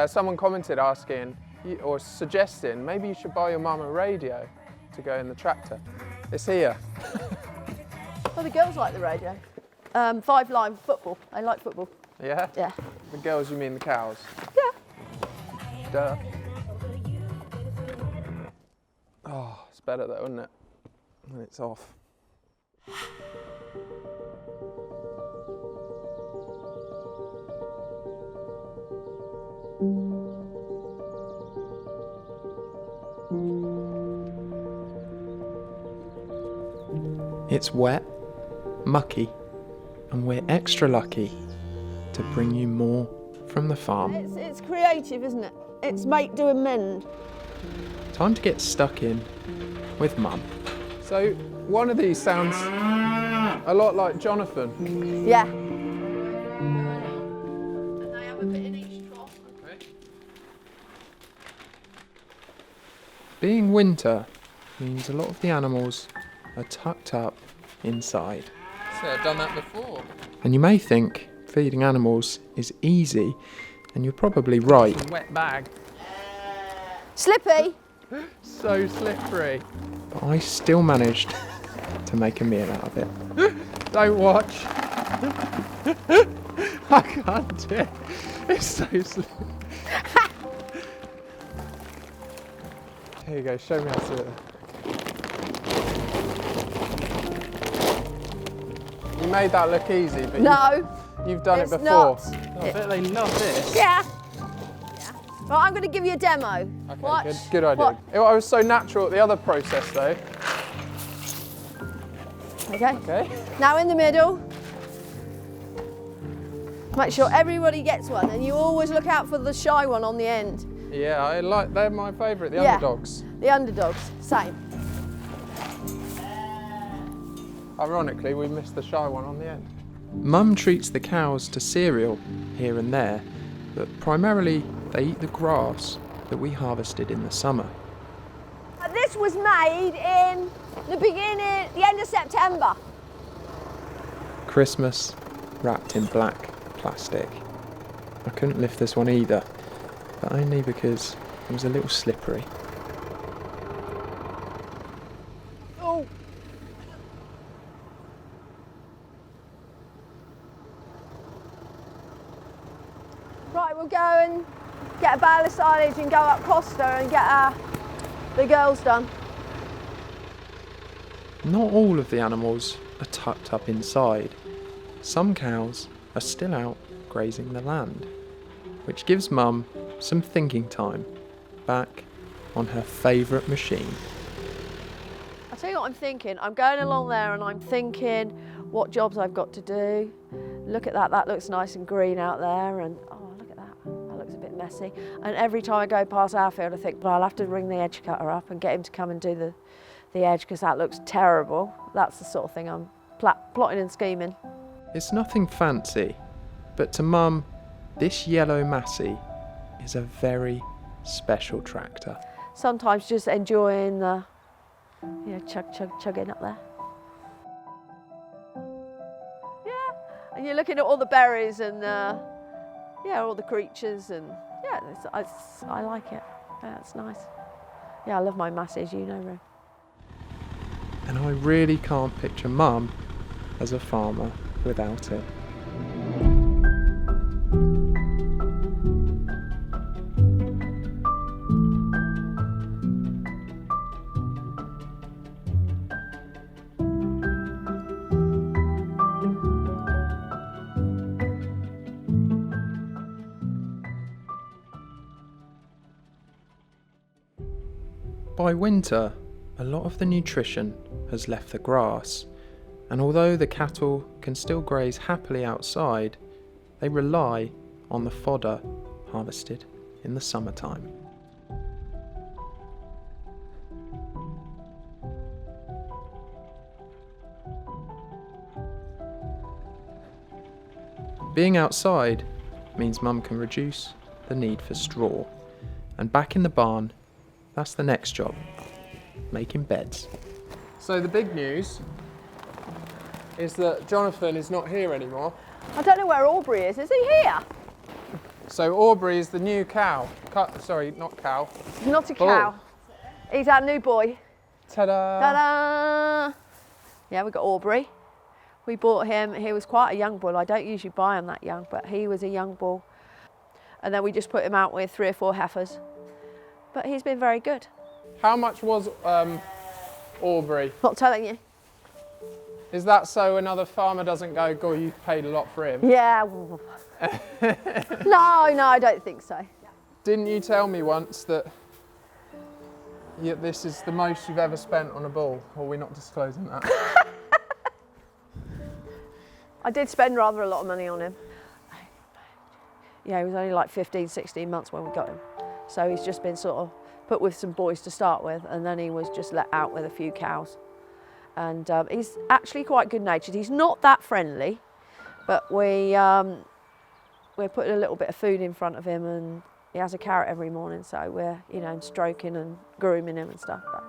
Someone commented asking, or suggesting, maybe you should buy your mum a radio to go in the tractor. It's here. Well, the girls like the radio. 5-line football. They like football. Yeah? Yeah. The girls, you mean the cows? Yeah. Duh. Oh, it's better though, isn't it? When it's off. It's wet, mucky, and we're extra lucky to bring you more from the farm. It's creative, isn't it? It's make, do and mend. Time to get stuck in with Mum. So, one of these sounds a lot like Jonathan. Yeah. And they have a bit in each trough. Okay. Being winter means a lot of the animals are tucked up inside. So I've done that before. And you may think feeding animals is easy, and you're probably right. Wet bag. Slippy. So slippery. But I still managed to make a meal out of it. Don't watch. I can't do it. It's so slippery. Here you go, show me how to do it. You made that look easy, but you've done it before. Not. I bet they love this. Yeah. Right, I'm going to give you a demo. Okay, Watch. good idea. Watch. It was so natural at the other process though. Okay. Okay. Now in the middle. Make sure everybody gets one, and you always look out for the shy one on the end. Yeah, they're my favourite, the underdogs. The underdogs, same. Ironically, we missed the shy one on the end. Mum treats the cows to cereal here and there, but primarily they eat the grass that we harvested in the summer. This was made in the end of September. Christmas, wrapped in black plastic. I couldn't lift this one either, but only because it was a little slippery. Oh. Right, we'll go and get a bale of silage and go up Costa and get the girls done. Not all of the animals are tucked up inside. Some cows are still out grazing the land, which gives Mum some thinking time back on her favourite machine. I'll tell you what I'm thinking. I'm going along there and I'm thinking what jobs I've got to do. Look at that looks nice and green out there, and oh, look at that looks a bit messy. And every time I go past our field I think, well, I'll have to ring the edge cutter up and get him to come and do the edge, because that looks terrible. That's the sort of thing I'm plotting and scheming. It's nothing fancy, but to Mum, this yellow Massey is a very special tractor. Sometimes just enjoying the, chugging up there. Yeah, and you're looking at all the berries and all the creatures, and I like it. Yeah, it's nice. Yeah, I love my Massey, as you know, Ro. And I really can't picture Mum as a farmer without it. By winter, a lot of the nutrition has left the grass, and although the cattle can still graze happily outside, they rely on the fodder harvested in the summertime. Being outside means Mum can reduce the need for straw, and back in the barn, that's the next job, making beds. So the big news is that Jonathan is not here anymore. I don't know where Aubrey is. Is he here? So Aubrey is the new cow. Sorry, not cow. He's not a cow. He's our new boy. Ta-da! Ta-da! Yeah, we got Aubrey. We bought him, he was quite a young bull. I don't usually buy him that young, but he was a young bull. And then we just put him out with 3 or 4 heifers. But he's been very good. How much was Aubrey? Not telling you. Is that so another farmer doesn't go, God, you paid a lot for him? Yeah. No, I don't think so. Didn't you tell me once that this is the most you've ever spent on a bull? Or are we not disclosing that? I did spend rather a lot of money on him. Yeah, he was only like 15, 16 months when we got him. So he's just been sort of put with some boys to start with, and then he was just let out with a few cows. And he's actually quite good-natured. He's not that friendly, but we're putting a little bit of food in front of him, and he has a carrot every morning, so we're, stroking and grooming him and stuff. But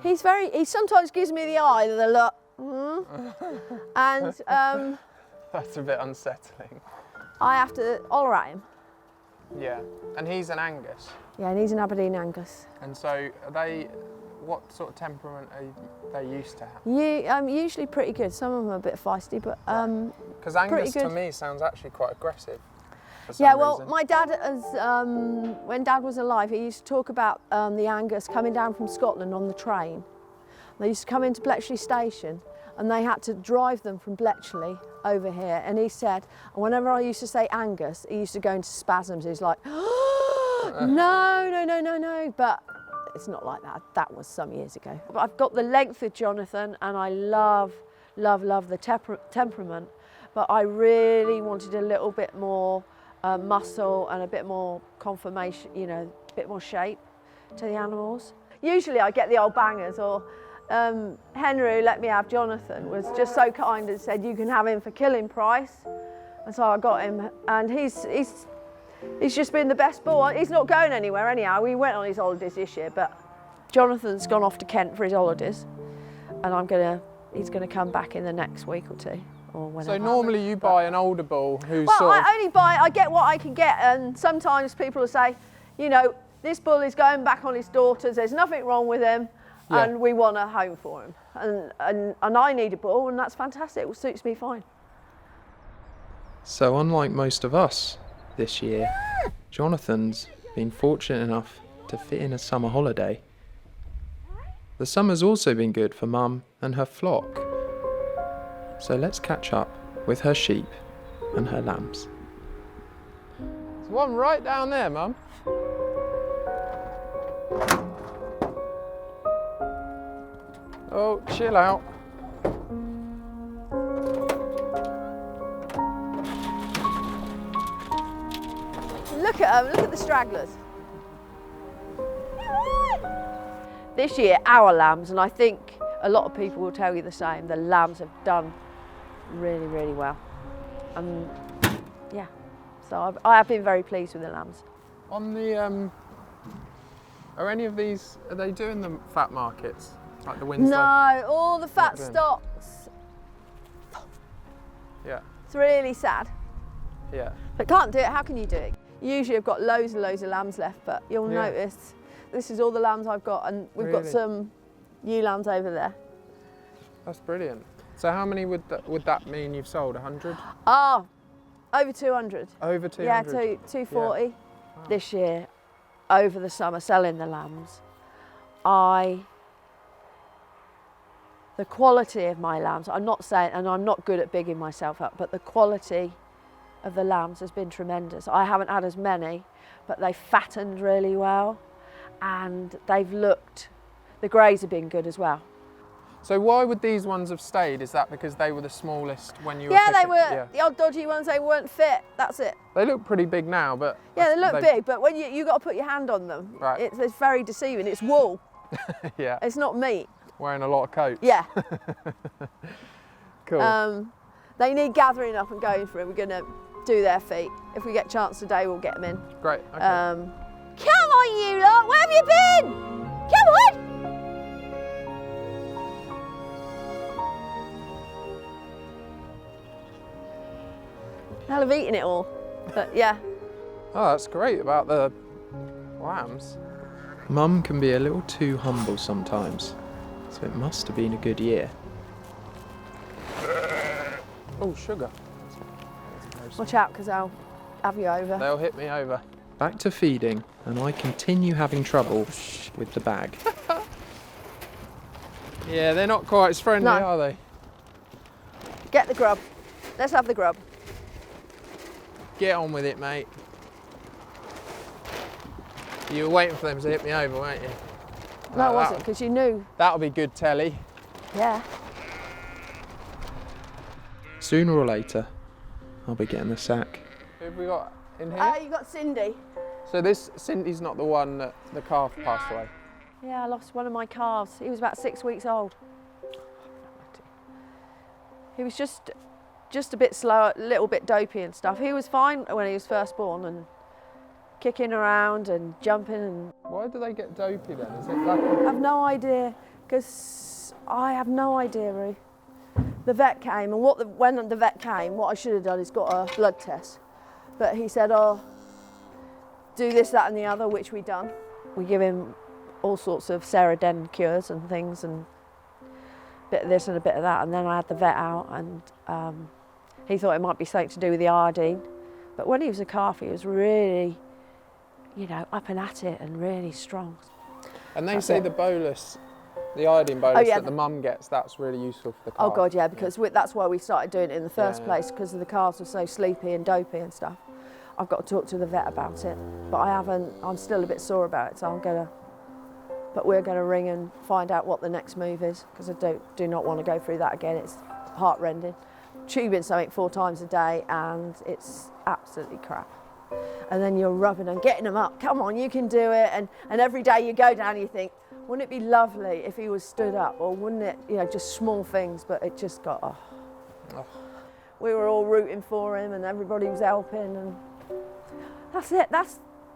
he sometimes gives me the eye, the look. And that's a bit unsettling. I have to holler at him. Yeah, and he's an Angus. Yeah, and he's an Aberdeen Angus. And so what sort of temperament are they used to have? Usually pretty good. Some of them are a bit feisty, but because Angus to me sounds actually quite aggressive. Yeah, well, my dad, when Dad was alive, he used to talk about the Angus coming down from Scotland on the train. They used to come into Bletchley Station, and they had to drive them from Bletchley over here. And he said, whenever I used to say Angus, he used to go into spasms. He was like, no. But it's not like that. That was some years ago. But I've got the length with Jonathan, and I love the temperament. But I really wanted a little bit more muscle and a bit more conformation, a bit more shape to the animals. Usually I get the old bangers, or Henry, who let me have Jonathan, was just so kind and said, you can have him for killing price. And so I got him, and he's just been the best bull. He's not going anywhere anyhow. We went on his holidays this year, but Jonathan's gone off to Kent for his holidays, and he's gonna come back in the next week or two. Or whenever. So normally you buy an older bull who's I get what I can get, and sometimes people will say, this bull is going back on his daughters, there's nothing wrong with him, and we want a home for him. And I need a bull, and that's fantastic, it suits me fine. So unlike most of us this year, Jonathan's been fortunate enough to fit in a summer holiday. The summer's also been good for Mum and her flock. So let's catch up with her sheep and her lambs. There's one right down there, Mum. Oh, chill out. Look at them, look at the stragglers. This year, our lambs, and I think a lot of people will tell you the same, the lambs have done really, really well. And yeah, so I have been very pleased with the lambs. On the, are any of these, are they doing the fat markets? Like the Winslow? No, all the fat stocks. Yeah. It's really sad. Yeah. But can't do it, how can you do it? Usually I've got loads and loads of lambs left, but you'll notice this is all the lambs I've got, and we've got some ewe lambs over there. That's brilliant. So how many would that mean you've sold? 100? Oh, over 200. Over 200? Yeah, 240 this year, over the summer, selling the lambs. The quality of my lambs, I'm not saying, and I'm not good at bigging myself up, but the quality of the lambs has been tremendous. I haven't had as many, but they've fattened really well, and the greys have been good as well. So why would these ones have stayed? Is that because they were the smallest when you were fishing? They were the old dodgy ones, they weren't fit, that's it. They look pretty big now, but... Yeah, they look big, but when you got to put your hand on them, it's very deceiving. It's wool. Yeah. It's not meat. Wearing a lot of coats. Yeah. Cool. They need gathering up and going for it. We're going to do their feet. If we get a chance today, we'll get them in. Great, okay. Come on, you lot, where have you been? Come on! They'll have eaten it all, but yeah. Oh, that's great about the lambs. Mum can be a little too humble sometimes, so it must have been a good year. Oh, sugar. Watch out, because I'll have you over. They'll hit me over. Back to feeding, and I continue having trouble with the bag. Yeah, they're not quite as friendly, are they? Get the grub. Let's have the grub. Get on with it, mate. You were waiting for them to hit me over, weren't you? No, I wasn't, because you knew. That'll be good telly. Yeah. Sooner or later, I'll be getting the sack. Who have we got in here? You got Cindy. So Cindy's not the one that the calf passed away? Yeah, I lost one of my calves. He was about 6 weeks old. He was just a bit slow, a little bit dopey and stuff. He was fine when he was first born and kicking around and jumping. And why do they get dopey then? Is it like I have no idea, because I have no idea, Roo. The vet came, and when the vet came, what I should have done is got a blood test. But he said, oh, do this, that and the other, which we done. We give him all sorts of Denne cures and things, and a bit of this and a bit of that. And then I had the vet out, and he thought it might be something to do with the iodine. But when he was a calf, he was really, you know, up and at it and really strong. And they say the bolus, the iodine bolus that the mum gets, that's really useful for the calf. Oh God, yeah, because that's why we started doing it in the first place, because the calves were so sleepy and dopey and stuff. I've got to talk to the vet about it, but I haven't. I'm still a bit sore about it, so but we're gonna ring and find out what the next move is, because I do not want to go through that again. It's heart-rending. Tubing something 4 times a day, and it's absolutely crap. And then you're rubbing and getting them up. Come on, you can do it. And every day you go down and you think, wouldn't it be lovely if he was stood up, or wouldn't it, you know, just small things, but it just got, We were all rooting for him, and everybody was helping, and that's it.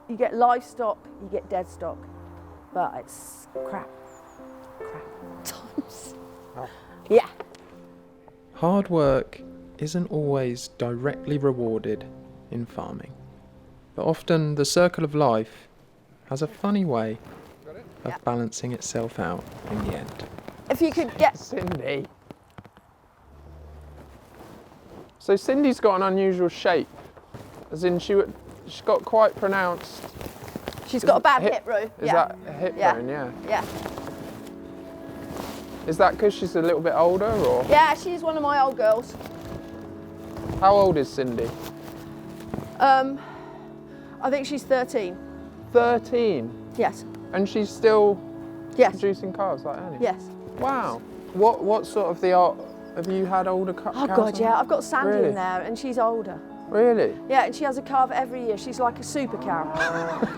You get livestock, you get dead stock, but it's crap times. Oh. Yeah. Hard work isn't always directly rewarded in farming, but often the circle of life has a funny way of balancing itself out in the end. If you could get Cindy. So Cindy's got an unusual shape, as in she's got quite pronounced. She's got a bad hip, Roo. Is that a hip bone? Yeah. Yeah. Is that because she's a little bit older, or? Yeah, she's one of my old girls. How old is Cindy? I think she's 13. 13? Yes. And she's still producing calves like Annie? Yes. Wow. What sort of have you had older calves? Oh God, yeah. I've got Sandy in there, and she's older. Really? Yeah, and she has a calf every year. She's like a super cow.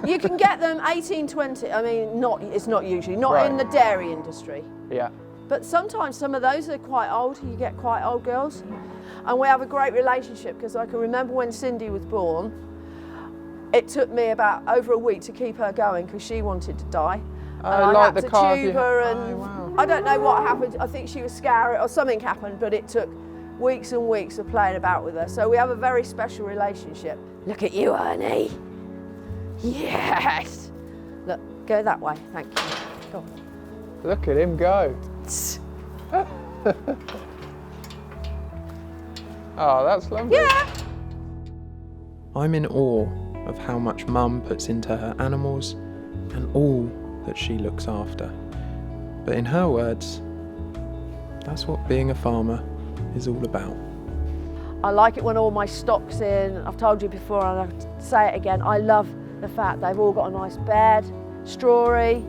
You can get them 18, 20. I mean, it's not usually, not in the dairy industry. Yeah. But sometimes some of those are quite old. You get quite old girls. And we have a great relationship, because I can remember when Cindy was born, it took me about over a week to keep her going, because she wanted to die. And I had to tube her, and I don't know what happened. I think she was scared or something happened, but it took weeks and weeks of playing about with her. So we have a very special relationship. Look at you, Ernie. Yes. Look, go that way. Thank you. Go on. Look at him go. Oh, that's lovely. Yeah. I'm in awe of how much Mum puts into her animals and all that she looks after. But in her words, that's what being a farmer is all about. I like it when all my stock's in. I've told you before, and I'll say it again, I love the fact they've all got a nice bed, strawy.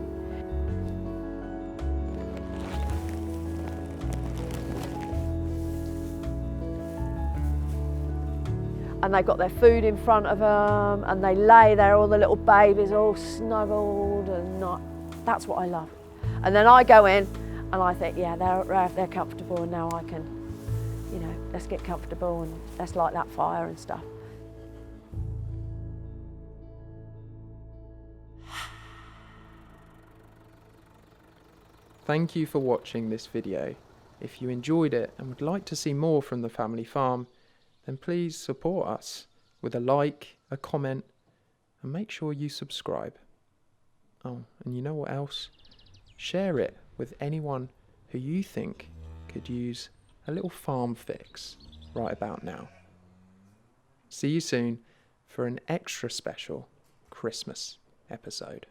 And they've got their food in front of them, and they lay there, all the little babies all snuggled, and that's what I love. And then I go in and I think, yeah, they're comfortable, and now I can, you know, let's get comfortable and let's light that fire and stuff. Thank you for watching this video. If you enjoyed it and would like to see more from the family farm, then please support us with a like, a comment, And make sure you subscribe. Oh, and you know what else? Share it with anyone who you think could use a little farm fix right about now. See you soon for an extra special Christmas episode.